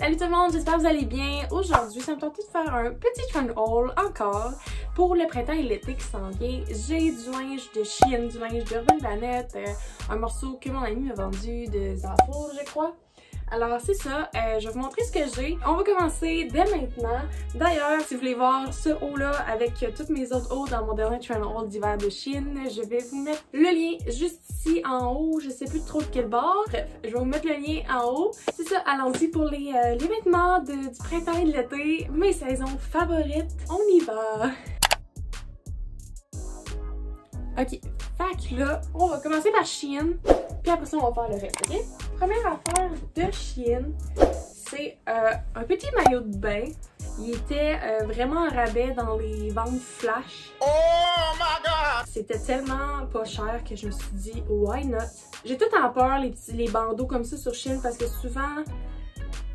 Salut tout le monde, j'espère que vous allez bien. Aujourd'hui, ça me tentait de faire un petit trend haul encore pour le printemps et l'été qui s'en vient. J'ai du linge de Shein, du linge d'Urban Planet, un morceau que mon ami m'a vendu de Zaful, je crois. Alors c'est ça, je vais vous montrer ce que j'ai. On va commencer dès maintenant. D'ailleurs, si vous voulez voir ce haul-là avec toutes mes autres hauls dans mon dernier trend haul d'hiver de Shein, je vais vous mettre le lien juste ici en haut. Je sais plus trop de quel bord. Bref, je vais vous mettre le lien en haut. C'est ça, allons-y pour les vêtements du printemps et de l'été. Mes saisons favorites. On y va! Ok, fait que là, on va commencer par Shein. Puis après ça, on va faire le reste, ok? Première affaire de Shein, c'est un petit maillot de bain. Il était vraiment en rabais dans les ventes flash. Oh my god! C'était tellement pas cher que je me suis dit, why not? J'ai tout en peur, les bandeaux comme ça sur Shein, parce que souvent,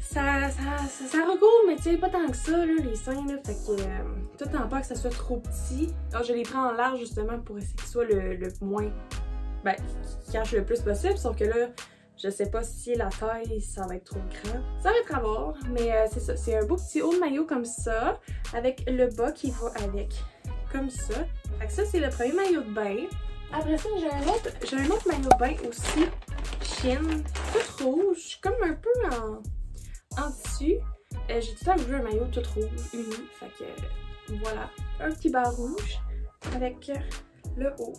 ça recouvre, mais tu sais, pas tant que ça, là, les seins, là. Fait que tout en peur que ça soit trop petit. Alors, je les prends en large, justement, pour essayer qu'il soit le moins... Ben, qui cache le plus possible, sauf que là, je sais pas si la taille, ça va être trop grand. Ça va être à voir, mais c'est ça. C'est un beau petit haut de maillot comme ça, avec le bas qui va avec, comme ça. Fait que ça, c'est le premier maillot de bain. Après ça, j'ai un autre maillot de bain aussi, Shein, tout rouge, comme un peu en tissu. J'ai tout le temps voulu un maillot tout rouge, uni. Fait que voilà, un petit bas rouge avec le haut.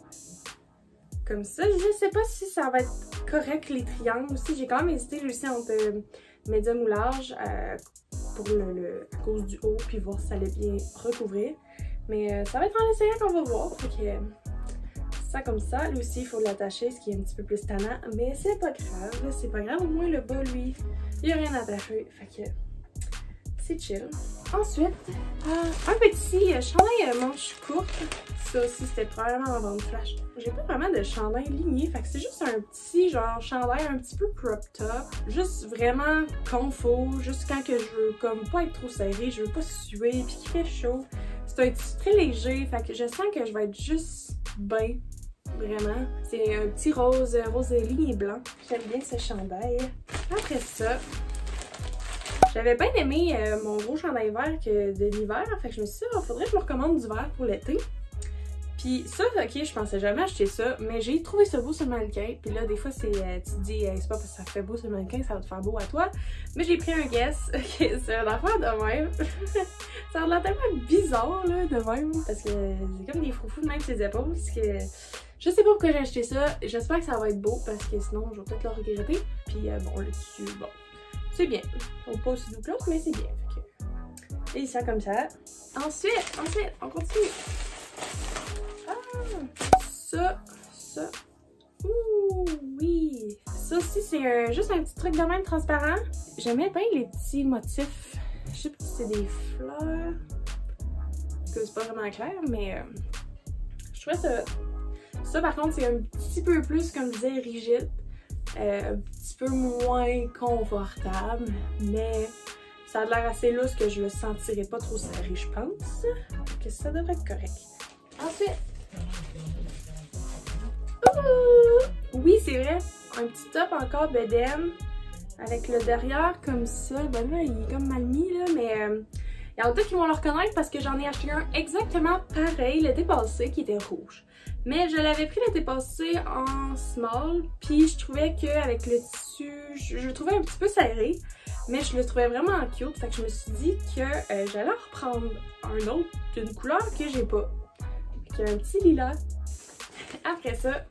Comme ça, je sais pas si ça va être correct les triangles aussi. J'ai quand même hésité aussi entre médium ou large pour à cause du haut, puis voir si ça allait bien recouvrir. Mais ça va être en essayant qu'on va voir. Fait que ça comme ça. Lui aussi, il faut l'attacher, ce qui est un petit peu plus tannant. Mais c'est pas grave, c'est pas grave. Au moins le bas, lui, il n'y a rien à attacher. Fait que c'est chill. Ensuite, un petit chandail manche courte. Ça aussi, c'était probablement en vente flash. J'ai pas vraiment de chandail ligné, fait que c'est juste un petit genre chandail un petit peu crop top. Juste vraiment confort, juste quand que je veux comme pas être trop serré, je veux pas suer puis qu'il fait chaud. C'est un tissu très léger, fait que je sens que je vais être juste bien. Vraiment. C'est un petit rose ligné blanc. J'aime bien ce chandail. Après ça, j'avais bien aimé mon gros chandail vert de l'hiver, fait que je me suis dit, il faudrait que je me recommande du vert pour l'été. Puis ça, ok, je pensais jamais acheter ça, mais j'ai trouvé ça beau sur le mannequin. Puis là, des fois, tu te dis, c'est pas parce que ça fait beau sur le mannequin, ça va te faire beau à toi. Mais j'ai pris un guess, ok, c'est une affaire de même. Ça a l'air tellement bizarre, là, de même. Parce que c'est comme des froufous de même ses épaules. Parce que je sais pas pourquoi j'ai acheté ça. J'espère que ça va être beau, parce que sinon, je vais peut-être le regretter. Puis bon, le tissu, bon, c'est bien. On pas aussi doux que l'autre, mais c'est bien. Fait que... Et ça comme ça. Ensuite, on continue. Ça, ouh, oui, ça aussi c'est juste un petit truc de même transparent. J'aimais bien les petits motifs, je sais pas si c'est des fleurs, que c'est pas vraiment clair, mais je trouvais ça par contre c'est un petit peu plus, comme je disais, rigide, un petit peu moins confortable, mais ça a l'air assez lousse que je le sentirais pas trop serré, je pense, que ça devrait être correct. Ensuite, oui, c'est vrai, un petit top encore bedaine avec le derrière comme ça. Ben là, il est comme mal mis, là, mais il y en a d'autres qui vont le reconnaître parce que j'en ai acheté un exactement pareil l'été passé qui était rouge. Mais je l'avais pris l'été passé en small, puis je trouvais qu'avec le tissu, je le trouvais un petit peu serré, mais je le trouvais vraiment cute. Fait que je me suis dit que j'allais en reprendre un autre d'une couleur que j'ai pas. Qui a un petit lilas. Après ça,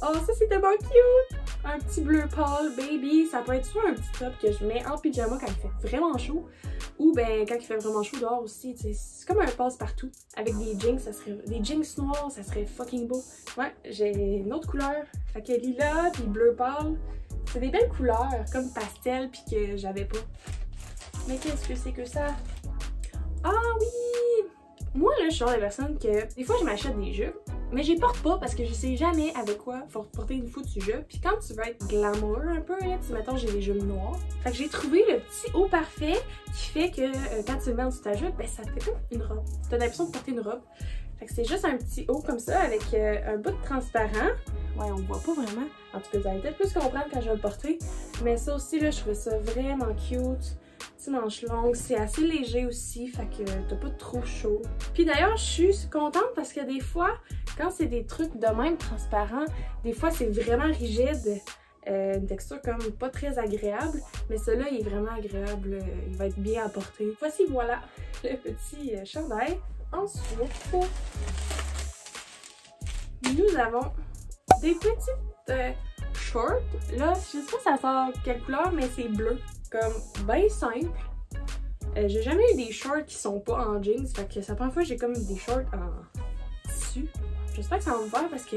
oh ça c'est tellement cute! Un petit bleu pâle baby, ça peut être soit un petit top que je mets en pyjama quand il fait vraiment chaud, ou ben quand il fait vraiment chaud dehors aussi, c'est comme un passe-partout. Avec des jeans, des jeans noirs, ça serait fucking beau. Ouais, j'ai une autre couleur, fait que lilas puis bleu pâle, c'est des belles couleurs, comme pastel puis que j'avais pas. Mais qu'est-ce que c'est que ça? Ah oui! Moi, là, je suis genre la personne que, des fois, je m'achète des jupes, mais je les porte pas parce que je sais jamais avec quoi faut porter une foutue jupe. Puis quand tu veux être glamour un peu, là, tu mettons, j'ai les jupes noires. Fait que j'ai trouvé le petit haut parfait qui fait que quand tu le mets en dessous de ta jupe, ben ça te fait comme une robe. T'as l'impression de porter une robe. Fait que c'est juste un petit haut comme ça avec un bout de transparent. Ouais, on le voit pas vraiment. En tout cas, vous allez peut-être plus comprendre quand je vais le porter. Mais ça aussi, là, je trouvais ça vraiment cute. Petit manche longue, c'est assez léger aussi, fait que t'as pas trop chaud. Puis d'ailleurs, je suis contente parce que des fois, quand c'est des trucs de même transparents, des fois c'est vraiment rigide. Une texture comme pas très agréable, mais celui-là il est vraiment agréable, il va être bien à porter. Voici voilà le petit chandail. Ensuite, nous avons des petites shorts. Là, je sais pas ça sort quelle couleur, mais c'est bleu. Comme bien simple. J'ai jamais eu des shorts qui sont pas en jeans, fait que c'est la première fois que j'ai comme des shorts en tissu. J'espère que ça va me faire parce que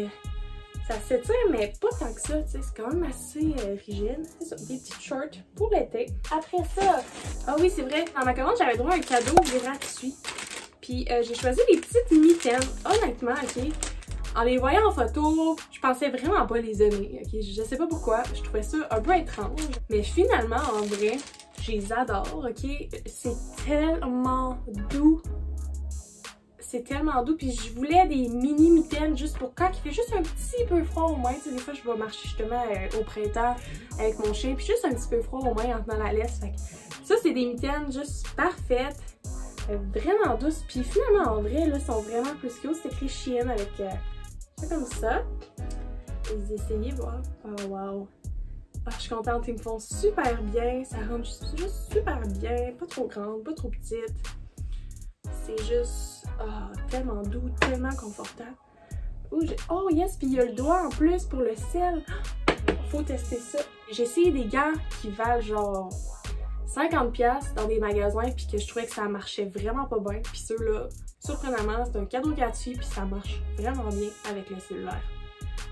ça s'étire, mais pas tant que ça, tu sais, c'est quand même assez rigide. C'est ça, des petites shorts pour l'été. Après ça, ah oui, c'est vrai, dans ma commande, j'avais droit à un cadeau gratuit. Puis j'ai choisi les petites mitaines. Honnêtement, ok, en les voyant en photo, je pensais vraiment pas les aimer, ok? Je sais pas pourquoi, je trouvais ça un peu étrange. Mais finalement, en vrai, je les adore, ok? C'est tellement doux. C'est tellement doux, puis je voulais des mini mitaines juste pour quand il fait juste un petit peu froid au moins. Tu sais, des fois je vais marcher justement au printemps avec mon chien, puis juste un petit peu froid au moins en tenant la laisse. Fait que ça, c'est des mitaines juste parfaites, vraiment douces. Puis finalement, en vrai, là, sont vraiment plus cute. C'est écrit Shein avec comme ça. Et les essayer, voir. Oh wow! Ah, je suis contente, ils me font super bien. Ça rend juste super bien. Pas trop grande, pas trop petite. C'est juste tellement doux, tellement confortable. Oh yes, puis il y a le doigt en plus pour le sel. Faut tester ça. J'ai essayé des gants qui valent genre 50$ dans des magasins puis que je trouvais que ça marchait vraiment pas bien. Puis ceux-là, surprenamment, c'est un cadeau gratuit puis ça marche vraiment bien avec le cellulaire.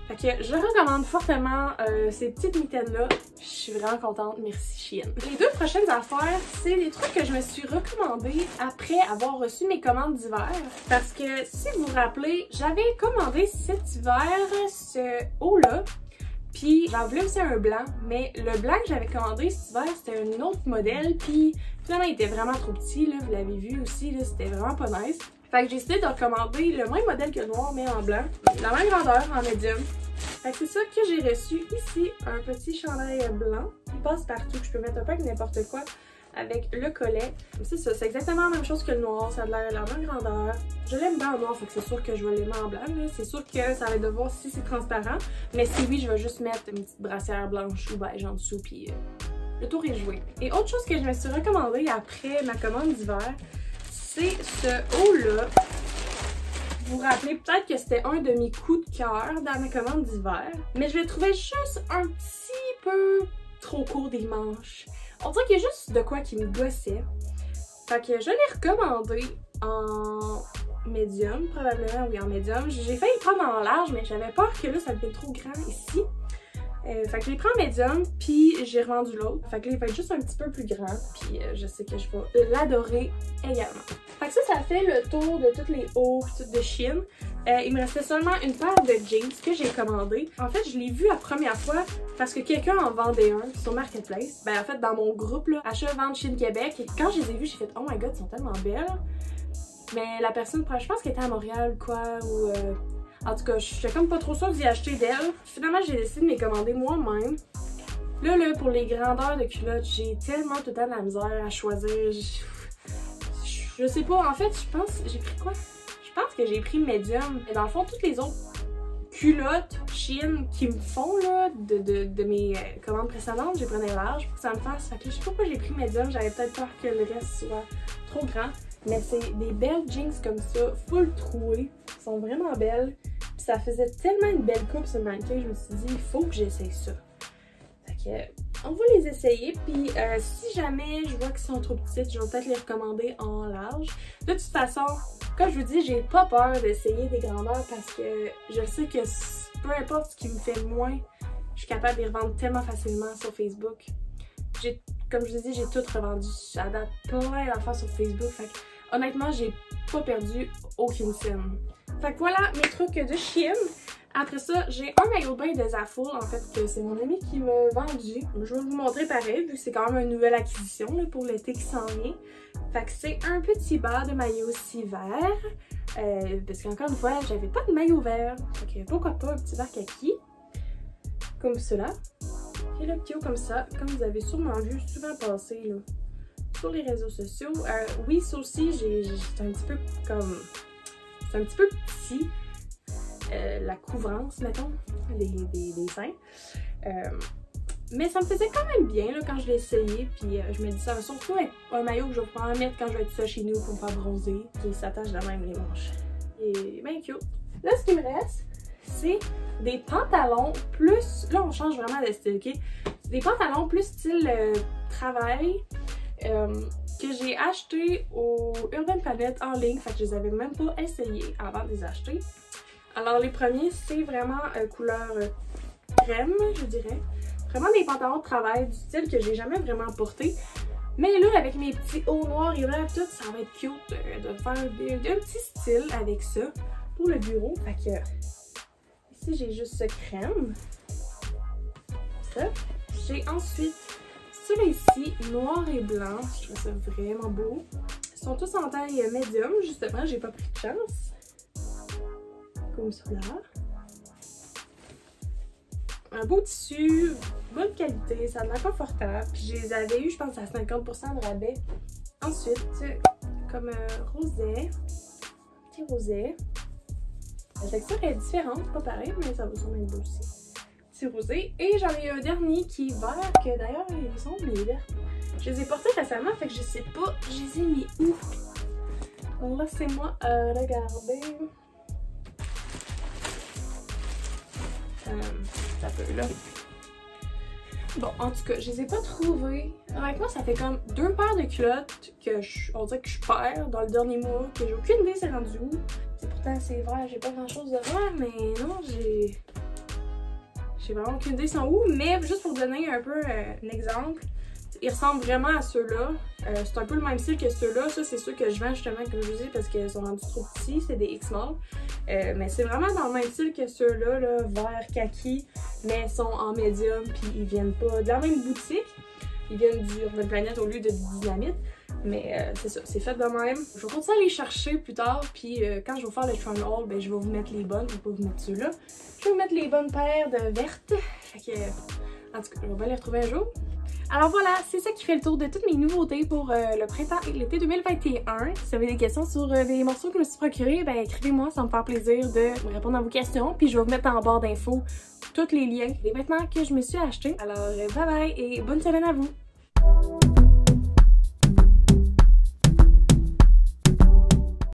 Fait que je recommande fortement ces petites mitaines-là. Je suis vraiment contente, merci Shein. Les deux prochaines affaires, c'est des trucs que je me suis recommandés après avoir reçu mes commandes d'hiver. Parce que si vous vous rappelez, j'avais commandé cet hiver ce haut-là. Puis j'en voulais aussi un blanc, mais le blanc que j'avais commandé cet hiver, c'était un autre modèle. Puis finalement, il était vraiment trop petit, là, vous l'avez vu aussi, là, c'était vraiment pas nice. Fait que j'ai décidé de recommander le même modèle que le noir, mais en blanc. La même grandeur, en médium. Fait que c'est ça que j'ai reçu ici, un petit chandail blanc. Il passe partout, que je peux mettre un peu avec n'importe quoi avec le collet. C'est ça, c'est exactement la même chose que le noir, ça a l'air la même grandeur. Je l'aime bien en noir, fait que c'est sûr que je vais l'aimer en blanc. C'est sûr que ça va être de voir si c'est transparent. Mais si oui, je vais juste mettre une petite brassière blanche ou beige en dessous, puis le tour est joué. Et autre chose que je me suis recommandée après ma commande d'hiver, c'est ce haut-là. Vous vous rappelez peut-être que c'était un de mes coups de cœur dans ma commande d'hiver, mais je le trouvais juste un petit peu trop court des manches. On dirait qu'il y a juste de quoi qui me gossait. Fait que je l'ai recommandé en médium, probablement, oui, en médium. J'ai failli le prendre en large, mais j'avais peur que là, ça devienne trop grand ici. Fait que je l'ai pris en médium, puis j'ai revendu l'autre. Fait que là, il va être juste un petit peu plus grand, puis je sais que je vais l'adorer également. Fait que ça fait le tour de tous les hauts, toutes de Shein. Il me restait seulement une paire de jeans que j'ai commandé. En fait, je l'ai vu la première fois parce que quelqu'un en vendait un sur Marketplace. Ben en fait, dans mon groupe, là, Achat Vente Shein Québec. Et quand je les ai vus, j'ai fait « Oh my god, ils sont tellement belles! » Mais la personne, je pense qu'elle était à Montréal, quoi, ou... En tout cas, je suis comme pas trop sûre d'y acheter d'elle. Finalement, j'ai décidé de me les commander moi-même. Là, pour les grandeurs de culottes, j'ai tellement tout le temps de la misère à choisir. Je sais pas, en fait, je pense... J'ai pris quoi? Je pense que j'ai pris médium. Et dans le fond, toutes les autres culottes Shein qui me font, là, de mes commandes précédentes, j'ai pris large pour que ça me fasse. Fait que je sais pas pourquoi j'ai pris médium. J'avais peut-être peur que le reste soit trop grand. Mais c'est des belles jeans comme ça, full trouées. Elles sont vraiment belles. Puis ça faisait tellement une belle coupe sur le mannequin, je me suis dit, il faut que j'essaye ça. Fait que, on va les essayer. Puis si jamais je vois qu'ils sont trop petites, je vais peut-être les recommander en large. De toute façon, comme je vous dis, j'ai pas peur d'essayer des grandeurs parce que je sais que peu importe ce qui me fait moins, je suis capable de les revendre tellement facilement sur Facebook. Comme je vous ai dit, j'ai tout revendu à date plein d'affaires sur Facebook. Fait que honnêtement, j'ai pas perdu aucune scène. Fait que voilà mes trucs de Shein. Après ça, j'ai un maillot de bain de Zaful, en fait, que c'est mon ami qui m'a vendu. Je vais vous montrer pareil, vu que c'est quand même une nouvelle acquisition là, pour l'été qui s'en vient. Fait que c'est un petit bas de maillot aussi vert. Parce qu'encore une fois, j'avais pas de maillot vert. Fait que pourquoi pas un petit vert kaki. Comme cela. Et le petit haut comme ça, comme vous avez sûrement vu souvent passer là, sur les réseaux sociaux. Oui, ça aussi, c'est un petit peu comme... C'est un petit peu petit. La couvrance, mettons, des seins. Mais ça me faisait quand même bien là, quand je l'ai essayé. Puis je me dis, ça va surtout être un maillot que je vais pouvoir mettre quand je vais être ça chez nous pour me faire bronzer. Qui s'attache de même les manches. Et bien cute. Là, ce qui me reste, c'est des pantalons plus... Là, on change vraiment de style, ok? Des pantalons plus style travail. Que j'ai acheté au Urban Planet en ligne. Fait que je les avais même pas essayés avant de les acheter. Alors les premiers, c'est vraiment couleur crème, je dirais. Vraiment des pantalons de travail du style que j'ai jamais vraiment porté. Mais là, avec mes petits hauts noirs et blancs, tout, ça va être cute de faire un petit style avec ça pour le bureau. Fait que ici, j'ai juste ce crème. Ça. J'ai ensuite celui-ci, noir et blanc. Je trouve ça vraiment beau. Ils sont tous en taille médium, justement, j'ai pas pris de chance. Comme cela. Un beau tissu, bonne qualité, ça a l'air confortable. Puis je les avais eu, je pense, à 50% de rabais. Ensuite, comme rosé, petit rosé. La texture est différente, pas pareil, mais ça va sûrement être beau aussi. Petit rosé. Et j'en ai un dernier qui est vert, que d'ailleurs, ils sont bleus. Je les ai portés récemment, fait que je sais pas, je les ai mis où. Donc laissez-moi regarder. Ça peut là. Bon, en tout cas, je les ai pas trouvés. Honnêtement, ça fait comme 2 paires de culottes que on dirait que je perds dans le dernier mois, que j'ai aucune idée c'est rendu où. Pourtant, c'est vert, j'ai pas grand chose de vert, mais non, j'ai vraiment aucune idée sont où. Mais juste pour donner un peu un exemple, ils ressemblent vraiment à ceux-là. C'est un peu le même style que ceux-là. Ça, c'est ceux que je vends justement, comme je vous dis, parce qu'ils sont rendus trop petits. C'est des X-Small. Mais c'est vraiment dans le même style que ceux-là, là, vert kaki, mais sont en médium, puis ils viennent pas de la même boutique. Ils viennent du Urban Planet au lieu de Dynamite. Mais c'est ça, c'est fait de même. Je vais continuer à les chercher plus tard, puis quand je vais faire le try haul, ben, je vais vous mettre les bonnes. Je vais pas vous mettre ceux-là. Je vais vous mettre les bonnes paires de vertes. Fait que, en tout cas, je vais bien les retrouver un jour. Alors voilà, c'est ça qui fait le tour de toutes mes nouveautés pour le printemps et l'été 2021. Si vous avez des questions sur des morceaux que je me suis procurés, ben écrivez-moi, ça me fait plaisir de me répondre à vos questions. Puis je vais vous mettre en barre d'infos tous les liens des vêtements que je me suis achetés. Alors bye bye et bonne semaine à vous!